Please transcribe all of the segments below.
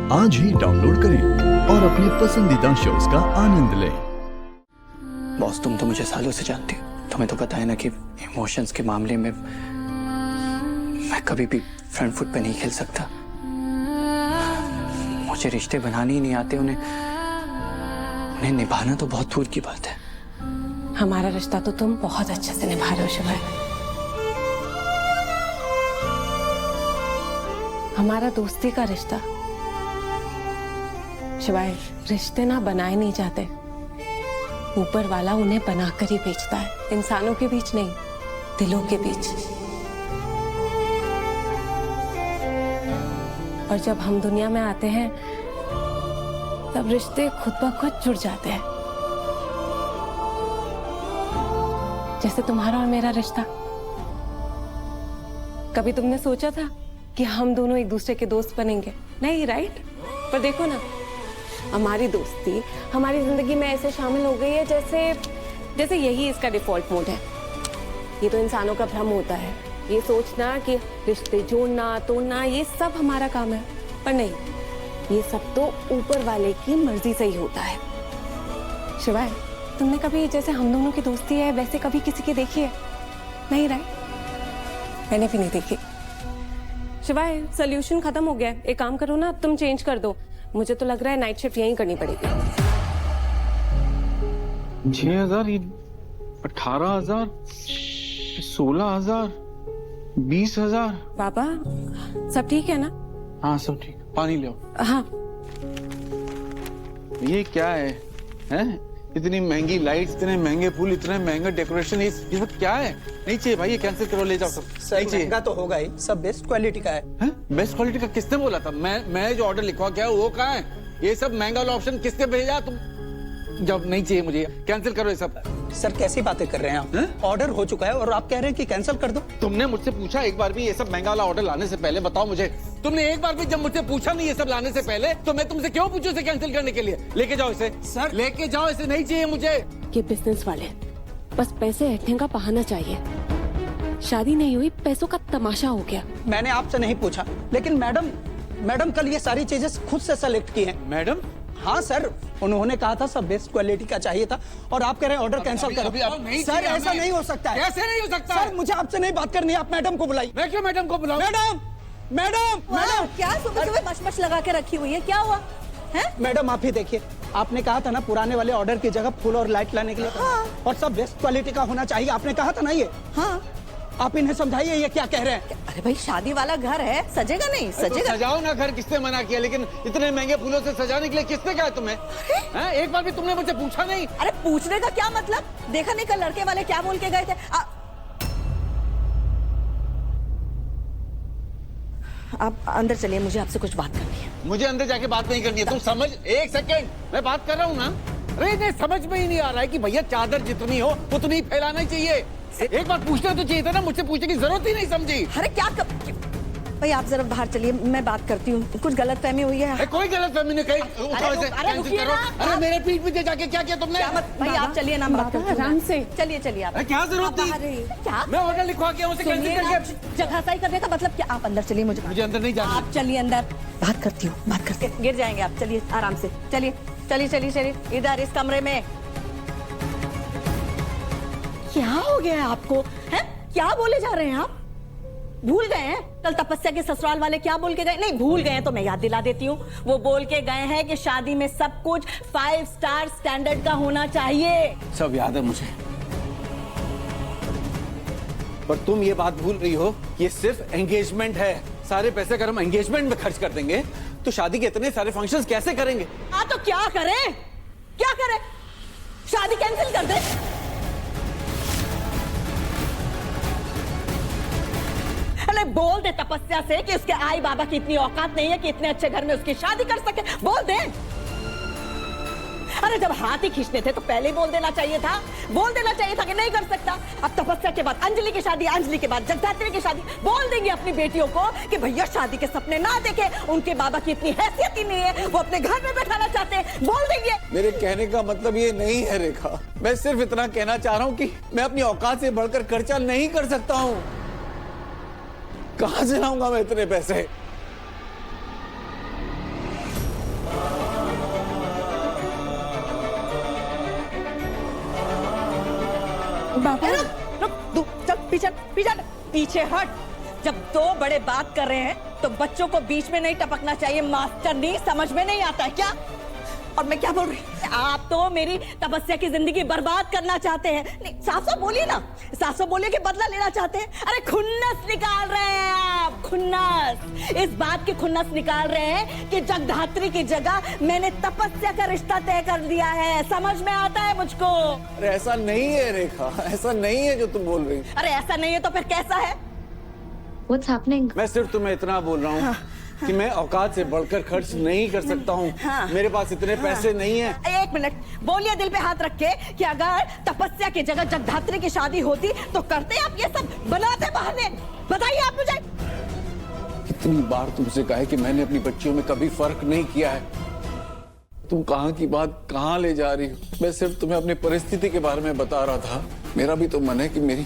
आज ही डाउनलोड करें और अपने पसंदीदा शोज का आनंद लें। बॉस, तुम तो मुझे सालों से जानती हो। तुम्हें तो पता है ना कि इमोशंस के मामले में मैं कभी भी फ्रंट फुट पे नहीं खेल सकता। मुझे रिश्ते बनाने ही नहीं आते, उन्हें निभाना तो बहुत दूर की बात है। हमारा रिश्ता तो तुम बहुत अच्छे से निभा रहे हो शिवाय। हमारा दोस्ती का रिश्ता शिवाय, रिश्ते ना बनाए नहीं जाते, ऊपर वाला उन्हें बनाकर ही बेचता है। इंसानों के बीच नहीं, दिलों के बीच। और जब हम दुनिया में आते हैं तब रिश्ते खुद ब खुद जुड़ जाते हैं, जैसे तुम्हारा और मेरा रिश्ता। कभी तुमने सोचा था कि हम दोनों एक दूसरे के दोस्त बनेंगे? नहीं, राइट? पर देखो ना, हमारी दोस्ती हमारी जिंदगी में ऐसे शामिल हो गई है जैसे यही इसका डिफॉल्ट मोड है। ये तो इंसानों का भ्रम होता है, ये सोचना कि रिश्ते जोड़ना तोड़ना ये सब हमारा काम है। पर नहीं, ये सब तो ऊपर वाले की मर्जी से ही होता है। शिवाय, तुमने कभी जैसे हम दोनों की दोस्ती है वैसे कभी किसी की देखी है? नहीं, राइट? मैंने भी नहीं देखी। शिवाय, सोल्यूशन खत्म हो गया है। एक काम करो ना, अब तुम चेंज कर दो। मुझे तो लग रहा है नाइट शिफ्ट यहीं करनी पड़ेगी। 6,000, 18,000, 16,000, 20,000। पापा, सब ठीक है ना? हाँ, सब ठीक। पानी ले आओ। हाँ। ये क्या है? हैं? इतनी महंगी लाइट्स, इतने महंगे फूल, इतने महंगे डेकोरेशन, ये सब क्या है? नहीं चाहिए भाई, ये कैंसिल करो, ले जाओ सब। सर, महंगा तो होगा ही, सब बेस्ट क्वालिटी का है। बेस्ट क्वालिटी का किसने बोला था? मैं जो ऑर्डर लिखवा के आया वो कहाँ है? ये सब महंगा वाला ऑप्शन किसने भेजा? तुम जब नहीं चाहिए मुझे, कैंसिल करो ये सब। सर, कैसी बातें कर रहे हैं आप? ऑर्डर हो चुका है और आप कह रहे हैं कि कैंसिल कर दो। तुमने मुझसे पूछा एक बार भी ये सब महंगा वाला ऑर्डर लाने से पहले? बताओ मुझे, तुमने एक बार भी जब मुझसे पूछा नहीं ये सब लाने से पहले, तो मैं तुमसे क्यों पूछूं इसे कैंसिल करने के लिए? लेके जाओ इसे। सर, लेके जाओ इसे, नहीं चाहिए मुझे। ये बिजनेस वाले बस पैसे ऐंठने का बहाना चाहिए। शादी नहीं हुई, पैसों का तमाशा हो गया। मैंने आपसे नहीं पूछा, लेकिन मैडम कल ये सारी चीजें खुद से सेलेक्ट की हैं। मैडम? हाँ सर, उन्होंने कहा था सब बेस्ट क्वालिटी का चाहिए था और आप कह रहे हैं ऑर्डर कैंसिल करो। सर, ऐसा नहीं हो सकता है। कैसे नहीं हो सकता? सर, मुझे आपसे नहीं बात करनी है, आप मैडम को बुलाइए। मैं क्यों मैडम को बुलाऊं? मैडम, क्या सुबह मशमश लगा के रखी हुई है? क्या हुआ है? मैडम आप ही देखिए, आपने कहा था ना पुराने वाले ऑर्डर की जगह फूल और लाइट लाने के लिए। हाँ। और सब बेस्ट क्वालिटी का होना चाहिए, आपने कहा था ना ये। हाँ, आप इन्हें समझाइए ये क्या कह रहे हैं। अरे भाई, शादी वाला घर है, सजेगा नहीं? सजेगा। तो सजाओ ना घर, किसने मना किया? लेकिन इतने महंगे फूलों से सजाने के लिए किसने कहा तुम्हें? हैं? एक बार भी तुमने मुझसे पूछा नहीं? अरे पूछने का क्या मतलब? देखा नहीं कल लड़के वाले क्या बोल के गए थे? आप अंदर चलिए, मुझे आपसे कुछ बात करनी है। मुझे अंदर जाके बात नहीं करनी है, तुम समझ। एक सेकंड, मैं बात कर रहा हूँ ना। अरे इन्हें समझ में ही नहीं आ रहा है कि भैया चादर जितनी हो उतनी फैलाना ही चाहिए। एक बार पूछना तो चाहिए था ना, मुझसे पूछने की जरूरत ही नहीं समझी। अरे क्या भाई, आप जरा बाहर चलिए, मैं बात करती हूँ। कुछ गलतफहमी हुई है? कोई गलतफहमी नहीं, कहीं उठाओ इसे, कैंसिल करो। अरे मेरे पीठ पीछे जाके क्या किया तुमने? भाई आप चलिए ना, बात करते हैं। आराम से चलिए आप। क्या जरूरत थी? क्या? मैं ऑर्डर लिखवा के उसे कैंसिल करके जगह सही करने का मतलब क्या? आप अंदर चलिए, मुझे अंदर नहीं जाना। आप चलिए अंदर, बात करती हूँ। गिर जाएंगे आप, चलिए आराम से। चलिए इधर इस कमरे में। क्या हो गया है आपको? हैं? क्या बोले जा रहे हैं आप? भूल गए हैं कल तपस्या के ससुराल वाले क्या बोल के गए? नहीं भूल गए हैं तो मैं याद दिला देती हूँ। वो बोल के गए हैं कि शादी में सब कुछ 5 स्टार स्टैंडर्ड का होना चाहिए। सब याद है मुझे, पर तुम ये बात भूल रही हो, ये सिर्फ एंगेजमेंट है। सारे पैसे अगर हम एंगेजमेंट में खर्च कर देंगे तो शादी के इतने सारे फंक्शंस कैसे करेंगे? तो क्या करें? शादी कैंसिल कर दे? अरे बोल दे तपस्या से कि उसके आई बाबा की इतनी औकात नहीं है कि इतने अच्छे घर में उसकी शादी कर सके। बोल दे। अरे जब हाथ ही खींचने थे तो पहले ही बोल देना चाहिए था कि नहीं कर सकता। अब तपस्या के बाद अंजलि की शादी, अंजलि के बाद जगदात्री की शादी। बोल देंगे अपनी बेटियों को कि भैया शादी के सपने ना देखे, उनके बाबा की इतनी हैसियत ही नहीं है, वो अपने घर में बैठाना चाहते हैं। बोल देंगे। मेरे कहने का मतलब ये नहीं है रेखा, मैं सिर्फ इतना कहना चाह रहा हूँ कि मैं अपनी औकात से बढ़कर खर्चा नहीं कर सकता हूँ। कहां से लाऊंगा मैं इतने पैसे? रुक, चल पीछे पीछे पीछे हट। जब दो बड़े बात कर रहे हैं तो बच्चों को बीच में नहीं टपकना चाहिए। मास्टर नहीं, समझ में नहीं आता है क्या? और मैं क्या बोल रही हूँ? आप तो मेरी तपस्या की जिंदगी बर्बाद करना चाहते हैं। नहीं, साफ साफ बोलिए ना, साफ साफ बोलिए कि बदला लेना चाहते हैं। अरे खुन्नस निकाल रहे हैं आप, खुन्नस। इस बात की खुन्नस निकाल रहे हैं कि जगधात्री की जगह मैंने तपस्या का रिश्ता तय कर दिया है। समझ में आता है मुझको? अरे ऐसा नहीं है रेखा, ऐसा नहीं है जो तुम बोल रही हो। अरे ऐसा नहीं है तो फिर कैसा है? What's happening? मैं सिर्फ तुम्हें इतना बोल रहा हूँ कि मैं औकात से बढ़कर खर्च नहीं कर सकता हूँ। हाँ। मेरे पास इतने पैसे नहीं हैं। एक मिनट, बोलिए दिल पे हाथ रख के कि अगर तपस्या की जगह जगधात्री की शादी होती तो करते आप ये सब, बनाते बहाने? बताइए आप मुझे। कितनी बार तुमसे कहा है कि मैंने अपनी बच्चियों में कभी फर्क नहीं किया है। तुम कहाँ की बात कहाँ ले जा रही हो? मैं सिर्फ तुम्हें अपनी परिस्थिति के बारे में बता रहा था। मेरा भी तो मन है कि मेरी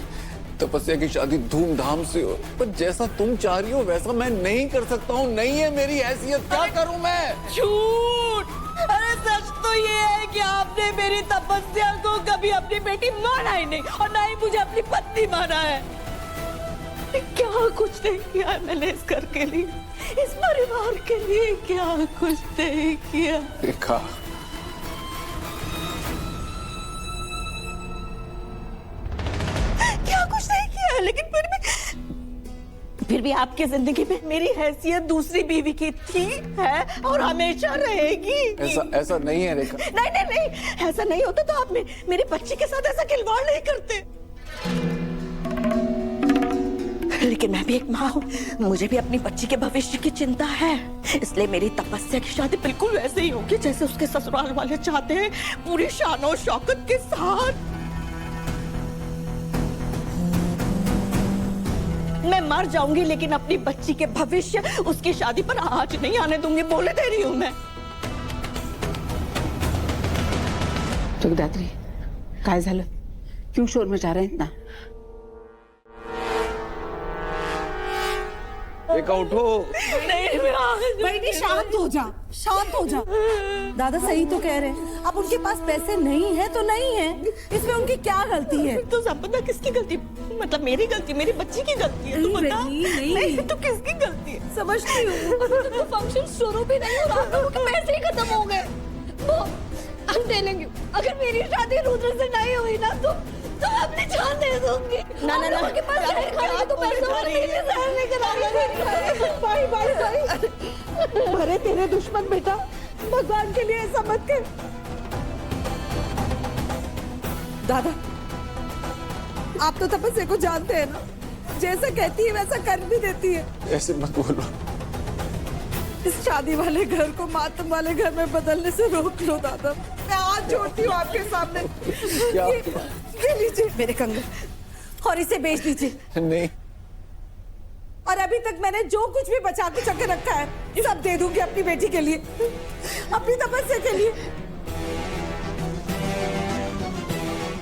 तपस्या की शादी धूमधाम से हो, पर जैसा तुम चाह रही हो वैसा मैं नहीं कर सकता हूँ। नहीं है मेरी हैसियत, क्या करूँ मैं? झूठ! अरे सच तो ये है कि आपने मेरी तपस्या को कभी अपनी बेटी माना ही नहीं और ना ही मुझे अपनी पत्नी माना है। क्या कुछ नहीं किया है मैंने इस घर के लिए, इस परिवार के लिए क्या कुछ नहीं किया। रेखा, क्या कुछ नहीं किया है, लेकिन फिर भी आपकी जिंदगी में मेरी हैसियत दूसरी बीवी की थी, है और हमेशा रहेगी। ऐसा नहीं है रेखा। नहीं नहीं नहीं, ऐसा नहीं होता तो आप मेरी बच्ची के साथ ऐसा खिलवाड़ नहीं करते। लेकिन मैं भी एक माँ हूँ, मुझे भी अपनी बच्ची के भविष्य की चिंता है। इसलिए मेरी तपस्या की शादी बिल्कुल वैसे ही होगी जैसे उसके ससुराल वाले चाहते हैं, पूरी शान और शौकत के साथ। मैं मर जाऊंगी लेकिन अपनी बच्ची के भविष्य, उसकी शादी पर आज नहीं आने दूंगी, बोले दे रही हूँ मैं। जगदात्री, काय झालं? क्यों शोर मचा रहे हैं इतना? रेखा उठो। बेटी शांत हो जा, शांत हो जा। दादा सही तो कह रहे हैं, अब उनके पास पैसे नहीं है तो नहीं है, इसमें उनकी क्या गलती है? तो सब बता किसकी गलती? मतलब मेरी गलती, मेरी बच्ची की गलती है? तो बता। नहीं तो किसकी गलती है? समझती हूँ। तो फंक्शन शुरू भी नहीं हो रहा, आप लोगों के पैसे ही खत्म हो गए। वो I'm telling you, अगर मेरी शादी रुद्र से नहीं हुई ना तो मैं अपनी जान दे दूंगी। ना ना ना, के पास शहर खाली तो पैसे और मेरे शहर लेकर आ गए। भाई भाई भाई, भरे तेरे दुश्मन बेटा, भगवान के लिए ऐसा मत कर। दादा, आप तो तपस्या को जानते हैं ना, जैसा कहती है वैसा कर भी देती है। ऐसे मत बोलो। इस शादी वाले घर को मातम वाले घर में बदलने से रोक लो दादा। मैं हाथ जोड़ती हूँ आपके सामने। ये लीजिए मेरे कंगन और इसे बेच दीजिए। नहीं, और अभी तक मैंने जो कुछ भी बचा के चक्कर रखा है सब दे दूंगी अपनी बेटी के लिए, अपनी तपस्या के लिए।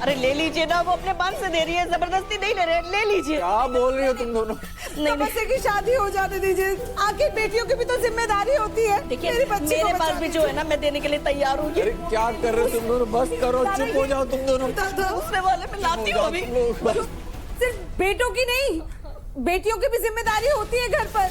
अरे ले लीजिए ना, वो अपने मन से दे रही है, जबरदस्ती नहीं ले रहे, ले लीजिए। क्या बोल रही हो तुम दोनों? तपस्या की शादी हो जाने दीजिए, आखिर बेटियों की भी तो जिम्मेदारी होती है। देखिए मेरी बच्ची को मेरे पास बचाने भी जो है ना, मैं देने के लिए तैयार हूँ। अरे क्या कर रहे हो तुम दोनों? बस करो, चुप हो जाओ तुम दोनों। दादा, दूसरे वाले में लाती हूँ अभी। सिर्फ बेटों की नहीं, बेटियों की भी जिम्मेदारी होती है घर पर।